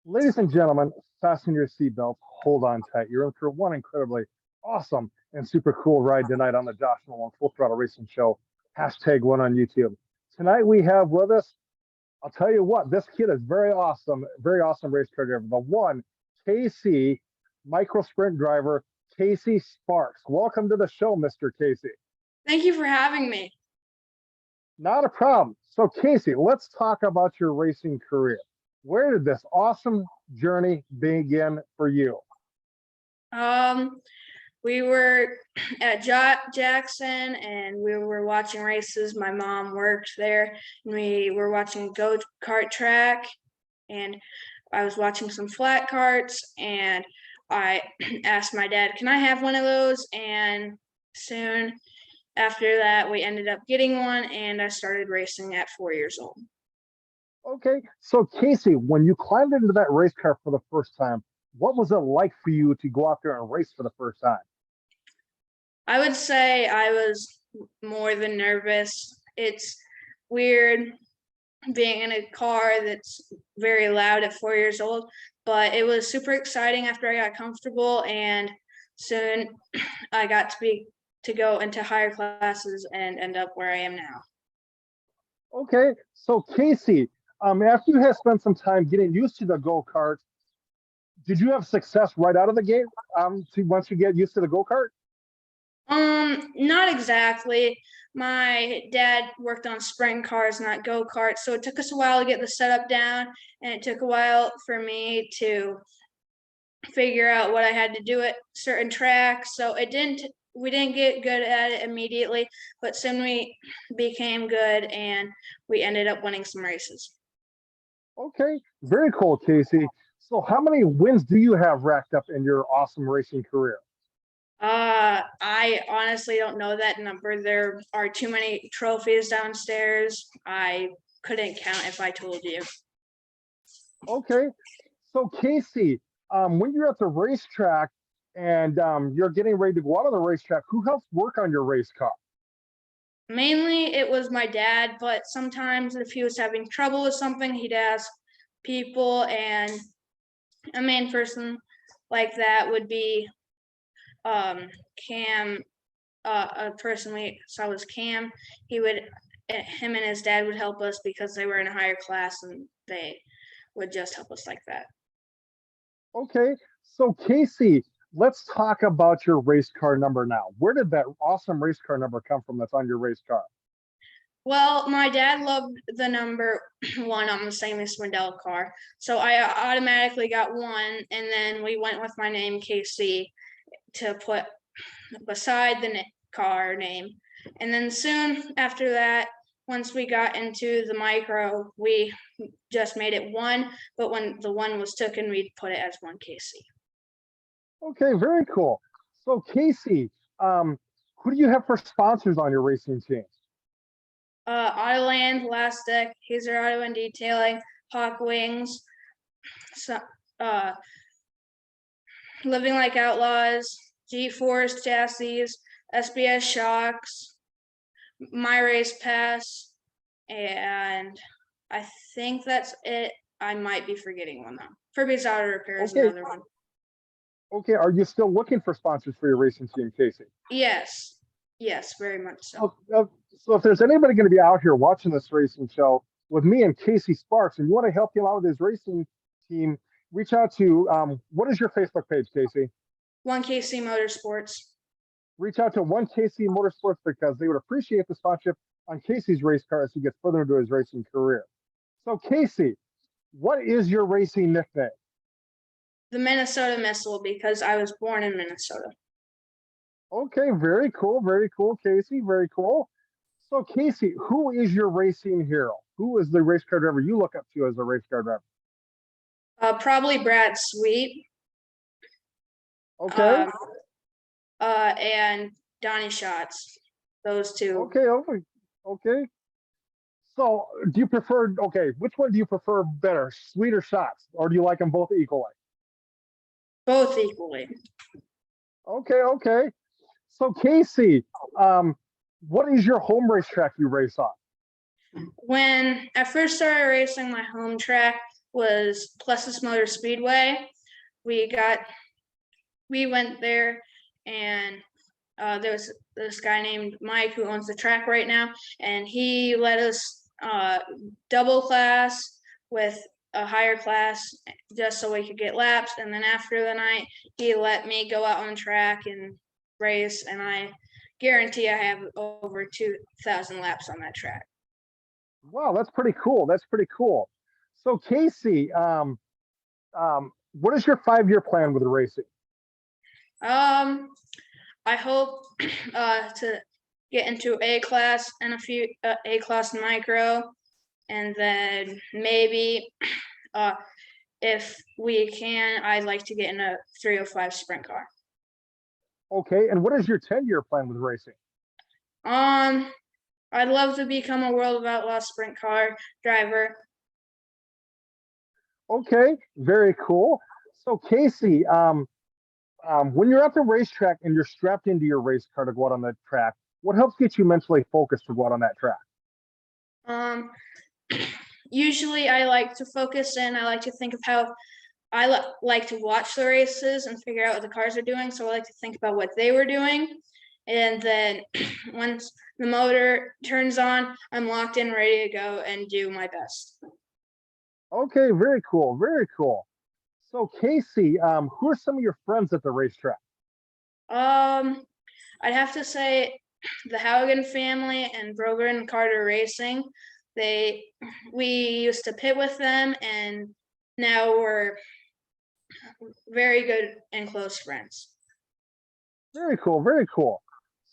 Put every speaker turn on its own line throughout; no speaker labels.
Ladies and gentlemen, fasten your seatbelts, hold on tight. You're in for one incredibly awesome and super cool ride tonight on the Josh Nolan Full Throttle Racing Show. Hashtag one on YouTube. Tonight we have with us, I'll tell you what, this kid is very awesome race car driver. The one, KC, micro sprint driver, Casey Sparks. Welcome to the show, Mr. Casey.
Thank you for having me.
Not a problem. So, Casey, let's talk about your racing career. Where did this awesome journey begin for you?
We were at Jackson and we were watching races. My mom worked there and we were watching go-kart track, and I was watching some flat carts, and I asked my dad, can I have one of those? And soon after that, we ended up getting one, and I started racing at 4 years old.
Okay, so Casey, when you climbed into that race car for the first time, what was it like for you to go out there and race for the first time?
I would say I was more than nervous. It's weird being in a car that's very loud at 4 years old, but it was super exciting after I got comfortable, and soon I got to go into higher classes and end up where I am now.
Okay, so Casey, after you had spent some time getting used to the go-kart, did you have success right out of the gate once you get used to the go-kart?
Not exactly. My dad worked on sprint cars, not go-karts, so it took us a while to get the setup down, and it took a while for me to figure out what I had to do at certain tracks. So we didn't get good at it immediately, but soon we became good and we ended up winning some races.
Okay, very cool, Casey. So how many wins do you have racked up in your awesome racing career?
I honestly don't know that number. There are too many trophies downstairs. I couldn't count if I told you.
Okay, so Casey, when you're at the racetrack and you're getting ready to go out on the racetrack, who helps work on your race car?
Mainly it was my dad, but sometimes if he was having trouble with something, he'd ask people, and a main person like that would be Cam. A person we saw was Cam. Him and his dad would help us because they were in a higher class, and they would just help us like that.
Okay, so Casey, let's talk about your race car number now. Where did that awesome race car number come from that's on your race car?
Well, my dad loved the number 1 on the St. Swindell car, so I automatically got 1, and then we went with my name, KC, to put beside the car name. And then soon after that, once we got into the micro, we just made it 1, but when the 1 was taken, we'd put it as 1KC.
Okay, very cool. So Casey, who do you have for sponsors on your racing team?
Autoland, Elastic, Hazer Auto and Detailing, Hawk Wings, so, Living Like Outlaws, G-Force Chassis, SBS Shocks, My Race Pass, and I think that's it. I might be forgetting one though. Furby's Auto Repair is another one.
Okay, are you still looking for sponsors for your racing team, Casey?
Yes, very much so.
So if there's anybody going to be out here watching this racing show with me and Casey Sparks, and you want to help him out with his racing team, reach out to, what is your Facebook page, Casey?
1KC Motorsports.
Reach out to 1KC Motorsports because they would appreciate the sponsorship on Casey's race car as he gets further into his racing career. So Casey, what is your racing nickname?
The Minnesota Missile, because I was born in Minnesota.
Okay, very cool, Casey, very cool. So Casey, who is your racing hero? Who is the race car driver you look up to as a race car driver?
Probably Brad Sweet.
Okay.
And Donnie Schatz. Those two.
Okay. So do you prefer, which one do you prefer better, Sweet or Schatz? Or do you like them both equally?
Both equally.
Okay. So Casey, what is your home racetrack you race on?
When I first started racing, my home track was Plessis Motor Speedway. We went there, and there was this guy named Mike who owns the track right now, and he let us double class with a higher class just so we could get laps. And then after the night, he let me go out on track and race, and I guarantee I have over 2,000 laps on that track.
Wow, that's pretty cool. That's pretty cool. So Casey, what is your 5-year plan with racing?
I hope to get into A class and a few A class micro, and then maybe if we can, I'd like to get in a 305 sprint car.
Okay, and what is your 10-year plan with racing?
I'd love to become a World of Outlaws sprint car driver.
Okay, very cool. So Casey, when you're at the racetrack and you're strapped into your race car to go out on the track, what helps get you mentally focused to go out on that track?
Usually I like to focus in. I like to think of how I like to watch the races and figure out what the cars are doing. So I like to think about what they were doing. And then once the motor turns on, I'm locked in, ready to go and do my best.
Okay, very cool, very cool. So Casey, who are some of your friends at the racetrack?
I'd have to say the Haugen family and Brogan and Carter Racing. We used to pit with them, and now we're very good and close friends.
Very cool, very cool.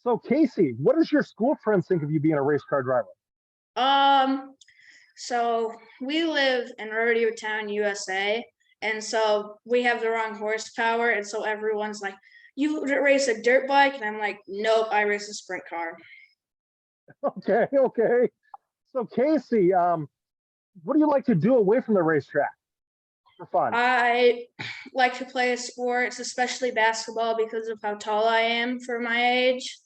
So Casey, what does your school friends think of you being a race car driver?
So we live in Rodeo Town, USA, and so we have the wrong horsepower, and so everyone's like, "You race a dirt bike?" And I'm like, "Nope, I race a sprint car."
Okay, okay. So Casey, what do you like to do away from the racetrack for fun?
I like to play sports, especially basketball, because of how tall I am for my age.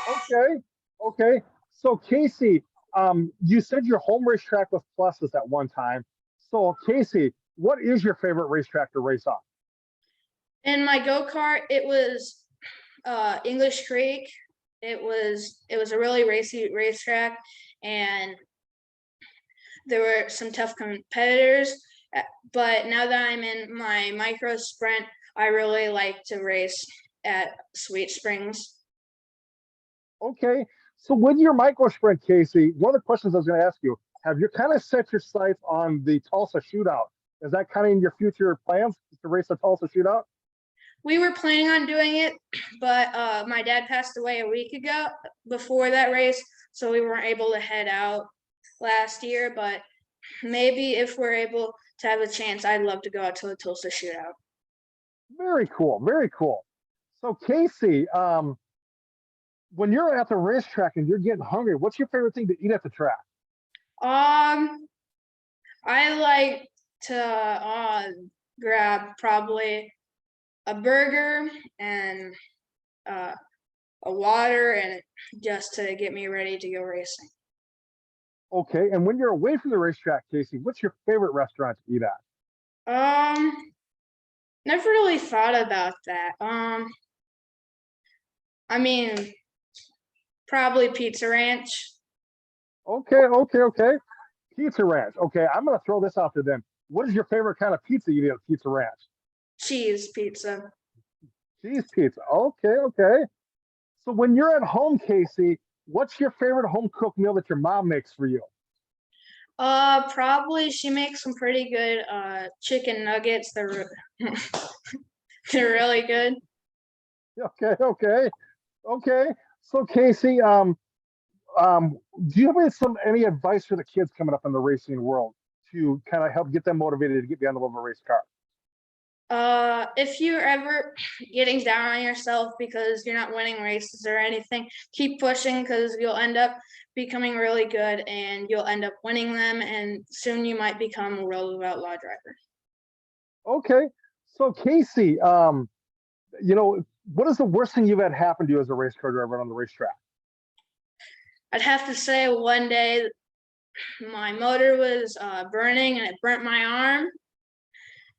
Okay, okay. So Casey, you said your home racetrack was Plessis at one time. So Casey, what is your favorite racetrack to race on?
In my go-kart, it was English Creek. It was a really racy racetrack, and there were some tough competitors. But now that I'm in my micro sprint, I really like to race at Sweet Springs.
Okay. So with your micro sprint, Casey, one of the questions I was going to ask you, have you kind of set your sights on the Tulsa shootout? Is that kind of in your future plans to race the Tulsa shootout?
We were planning on doing it, but my dad passed away a week ago before that race, so we weren't able to head out last year. But maybe if we're able to have a chance, I'd love to go out to the Tulsa shootout.
Very cool. Very cool. So Casey, when you're at the racetrack and you're getting hungry, what's your favorite thing to eat at the track?
I like to grab probably a burger and a water, and just to get me ready to go racing.
Okay. And when you're away from the racetrack, Casey, what's your favorite restaurant to eat at?
Never really thought about that. I mean, probably Pizza Ranch.
Okay, okay, okay. Pizza Ranch. Okay, I'm gonna throw this out to them. What is your favorite kind of pizza you eat at Pizza Ranch?
Cheese pizza.
Cheese pizza. Okay, okay. So when you're at home, Casey, what's your favorite home cooked meal that your mom makes for you?
Probably she makes some pretty good chicken nuggets. They're they're really good.
Okay, okay, okay. So Casey, do you have any advice for the kids coming up in the racing world to kind of help get them motivated to get behind the wheel of a race car?
If you're ever getting down on yourself because you're not winning races or anything, keep pushing, because you'll end up becoming really good and you'll end up winning them, and soon you might become a World of Outlaw driver.
Okay. So Casey, what is the worst thing you've had happen to you as a race car driver on the racetrack?
I'd have to say one day my motor was burning and it burnt my arm.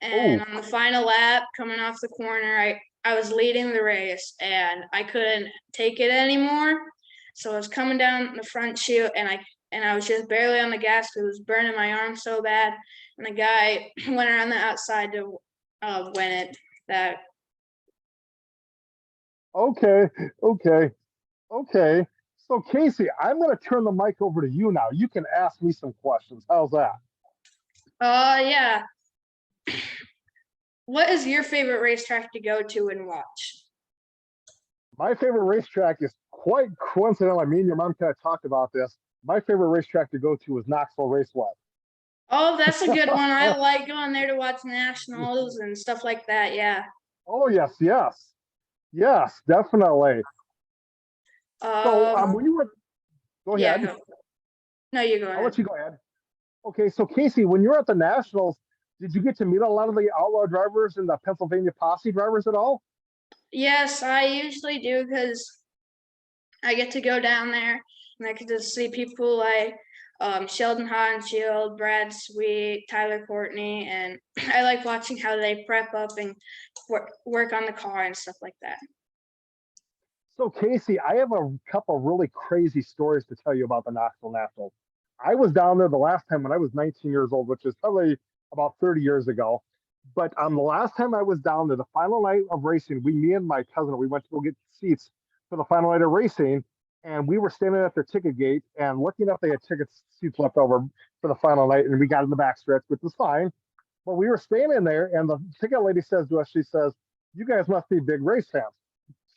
And
Oh,
on the final lap, coming off the corner, I was leading the race and I couldn't take it anymore. So I was coming down the front chute and I was just barely on the gas because it was burning my arm so bad. And the guy went around the outside to win it. That
okay, okay, okay. So Casey, I'm going to turn the mic over to you now. You can ask me some questions. How's that?
yeah. What is your favorite racetrack to go to and watch?
My favorite racetrack is quite coincidental. I mean, your mom kind of talked about this. My favorite racetrack to go to is Knoxville Raceway.
Oh, that's a good one. I like going there to watch nationals and stuff like that. Yeah.
Oh yes, yes, yes, definitely. So when you were, go
Yeah.
ahead.
No, you go
I'll
ahead.
let you go ahead. Okay, so Casey, when you were at the Nationals, did you get to meet a lot of the outlaw drivers and the Pennsylvania posse drivers at all?
Yes, I usually do because I get to go down there and I get to see people like Sheldon Haudenschild, Brad Sweet, Tyler Courtney, and I like watching how they prep up and work on the car and stuff like that.
So Casey, I have a couple really crazy stories to tell you about the Knoxville Nationals. I was down there the last time when I was 19 years old, which is probably about 30 years ago. But the last time I was down there, the final night of racing, me and my cousin, we went to go get seats for the final night of racing, and we were standing at their ticket gate and looking up. They had tickets seats left over for the final night, and we got in the back stretch, which was fine. But we were standing there, and the ticket lady says to us, she says, "You guys must be big race fans."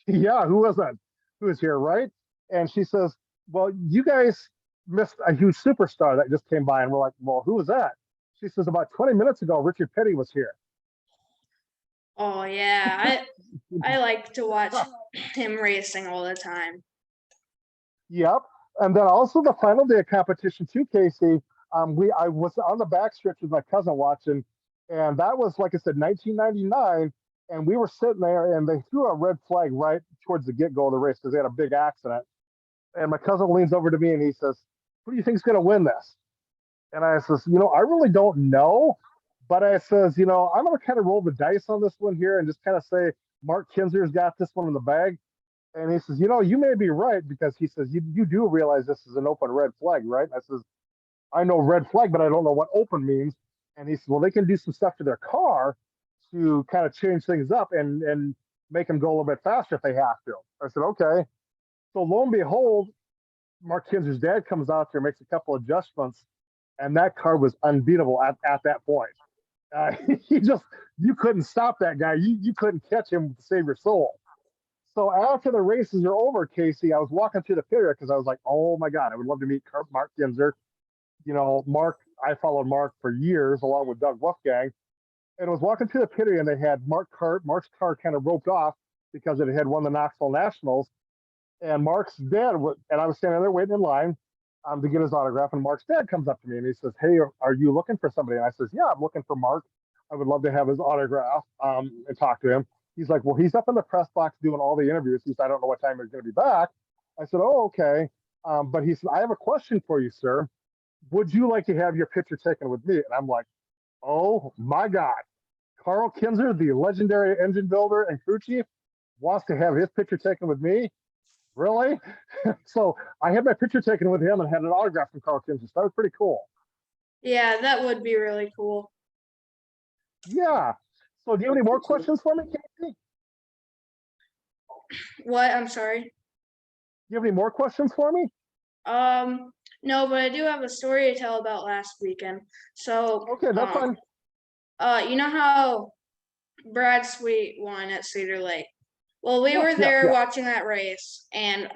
Yeah, who wasn't? Who was here, right? And she says, "Well, you guys missed a huge superstar that just came by." And we're like, "Well, who was that?" She says, "About 20 minutes ago, Richard Petty was here."
Oh yeah, I like to watch him racing all the time.
Yep. And then also the final day of competition too, Casey. I was on the backstretch with my cousin watching, and that was like I said, 1999. And we were sitting there, and they threw a red flag right towards the get go of the race because they had a big accident. And my cousin leans over to me and he says, "Who do you think's going to win this?" And I says, "I really don't know, but I says, I'm going to kind of roll the dice on this one here and just kind of say Mark Kinzer's got this one in the bag." And he says, "You may be right," because he says, you do realize this is an open red flag, right?" And I says, "I know red flag, but I don't know what open means." And he says, "Well, they can do some stuff to their car to kind of change things up and make them go a little bit faster if they have to." I said, "Okay." So lo and behold, Mark Kinzer's dad comes out there, makes a couple adjustments, and that car was unbeatable at that point. Uh, he just, you couldn't stop that guy. You couldn't catch him to save your soul. So after the races are over, Casey, I was walking through the pit area because I was like, "Oh my God, I would love to meet Mark Kinzer." Mark, I followed Mark for years along with Doug Wolfgang. And I was walking through the pit area and they had Mark's car kind of roped off because it had won the Knoxville Nationals. And Mark's dad, and I was standing there waiting in line to get his autograph. And Mark's dad comes up to me and he says, "Hey, are you looking for somebody?" And I says, "Yeah, I'm looking for Mark. I would love to have his autograph and talk to him." He's like, "Well, he's up in the press box doing all the interviews." He said, "I don't know what time he's going to be back." I said, "Oh, okay." But he said, "I have a question for you, sir. Would you like to have your picture taken with me?" And I'm like, "Oh my God. Carl Kinzer, the legendary engine builder and crew chief, wants to have his picture taken with me? Really?" So I had my picture taken with him and had an autograph from Carl Kinzer. So that was pretty cool.
Yeah, that would be really cool.
Yeah. So do you have any more questions for me, Casey?
What? I'm sorry.
Do you have any more questions for me?
No, but I do have a story to tell about last weekend. So,
Okay, that's fine.
you know how Brad Sweet won at Cedar Lake? Well, we
Yes,
were
yes,
there
yes.
watching that race, and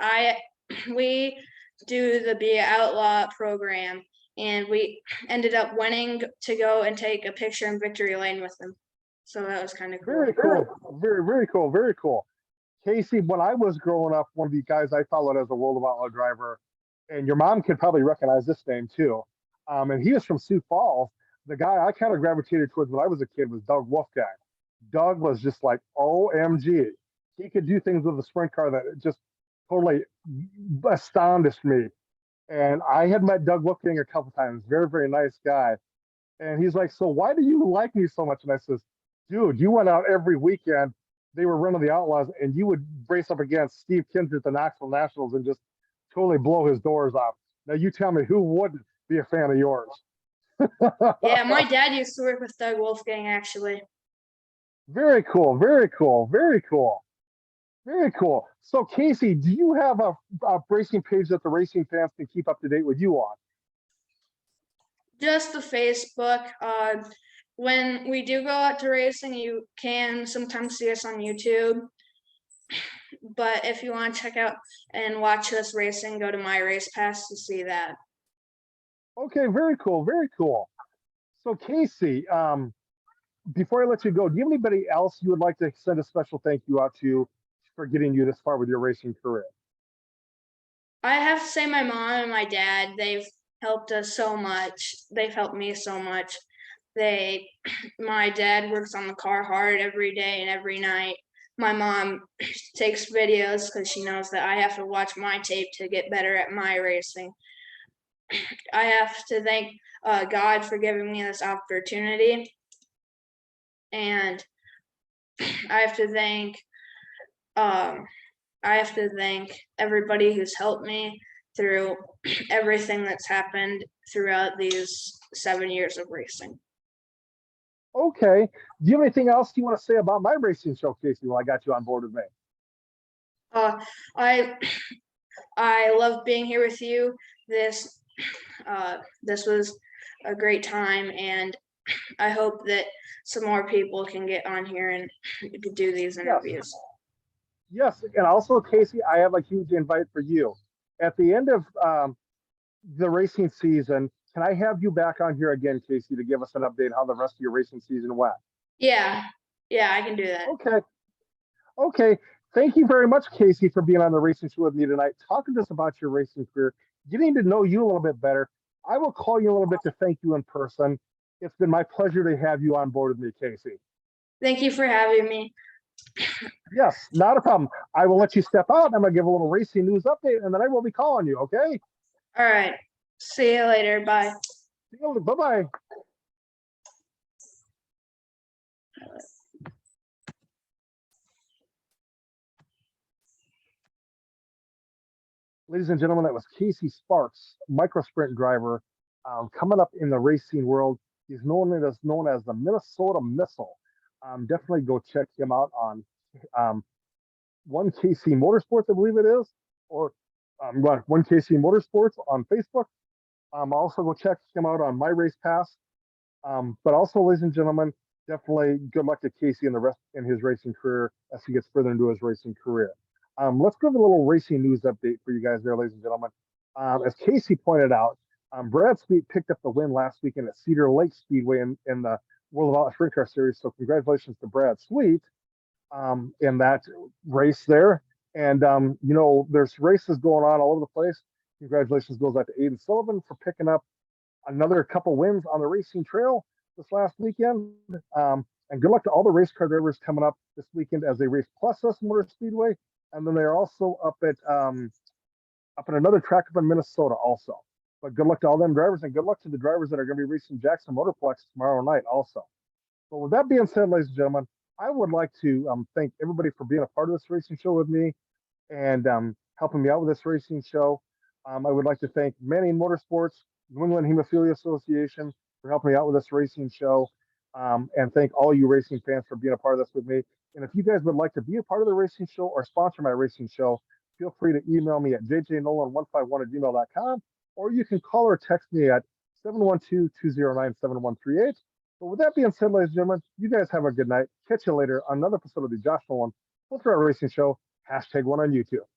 we do the Be Outlaw program, and we ended up winning to go and take a picture in victory lane with them. So that was kind of cool.
Very cool. Very, very cool. Very cool. Casey, when I was growing up, one of the guys I followed as a World of Outlaw driver, and your mom could probably recognize this name too. And he was from Sioux Falls. The guy I kind of gravitated towards when I was a kid was Doug Wolfgang. Doug was just like OMG. He could do things with a sprint car that just totally astonished me. And I had met Doug Wolfgang a couple times. Very, very nice guy. And he's like, "So why do you like me so much?" And I says, "Dude, you went out every weekend. They were running the Outlaws, and you would race up against Steve Kindred at the Knoxville Nationals and just totally blow his doors off. Now you tell me who wouldn't be a fan of yours?"
Yeah, my dad used to work with Doug Wolfgang actually.
Very cool. Very cool. Very cool. Very cool. So Casey, do you have a racing page that the racing fans can keep up to date with you on?
Just the Facebook. When we do go out to racing, you can sometimes see us on YouTube. But if you want to check out and watch us racing, go to my race pass to see that.
Okay, very cool. Very cool. So Casey, before I let you go, do you have anybody else you would like to send a special thank you out to for getting you this far with your racing career?
I have to say my mom and my dad, they've helped us so much. They've helped me so much. My dad works on the car hard every day and every night. My mom takes videos because she knows that I have to watch my tape to get better at my racing. I have to thank God for giving me this opportunity. And I have to thank everybody who's helped me through everything that's happened throughout these 7 years of racing.
Okay. Do you have anything else you want to say about my racing show, Casey, while I got you on board with me?
I love being here with you. This was a great time, and I hope that some more people can get on here and do these interviews.
Yes, and also, Casey, I have a huge invite for you. At the end of the racing season, can I have you back on here again, Casey, to give us an update how the rest of your racing season went?
Yeah, I can do that.
Okay. Thank you very much, Casey, for being on the racing show with me tonight, talking to us about your racing career, getting to know you a little bit better. I will call you a little bit to thank you in person. It's been my pleasure to have you on board with me, Casey.
Thank you for having me.
Yes, not a problem. I will let you step out. I'm going to give a little racing news update, and then I will be calling you, okay?
All right. See you later. Bye.
Bye-bye. Ladies and gentlemen, that was Casey Sparks, micro sprint driver, coming up in the racing world. He's known as the Minnesota Missile. Definitely go check him out on 1KC Motorsports, I believe it is, or 1KC Motorsports on Facebook. Also go check him out on My Race Pass. But also, ladies and gentlemen, definitely good luck to Casey in his racing career as he gets further into his racing career. Let's give a little racing news update for you guys there, ladies and gentlemen. As Casey pointed out, Brad Sweet picked up the win last weekend at Cedar Lake Speedway in the World of Outlaw Sprint Car Series. So congratulations to Brad Sweet in that race there. And, there's races going on all over the place. Congratulations goes out to Aiden Sullivan for picking up another couple wins on the racing trail this last weekend. And good luck to all the race car drivers coming up this weekend as they race Plus Us Motor Speedway. And then they're also up at another track up in Minnesota also. But good luck to all them drivers, and good luck to the drivers that are going to be racing Jackson Motorplex tomorrow night also. So with that being said, ladies and gentlemen, I would like to thank everybody for being a part of this racing show with me and helping me out with this racing show. I would like to thank Manning Motorsports, New England Hemophilia Association for helping me out with this racing show, and thank all you racing fans for being a part of this with me. And if you guys would like to be a part of the racing show or sponsor my racing show, feel free to email me at jjnolan151@gmail.com, or you can call or text me at 712-209-7138. But with that being said, ladies and gentlemen, you guys have a good night. Catch you later on another episode of the Josh Nolan Full Throttle Racing Show, #1 on YouTube.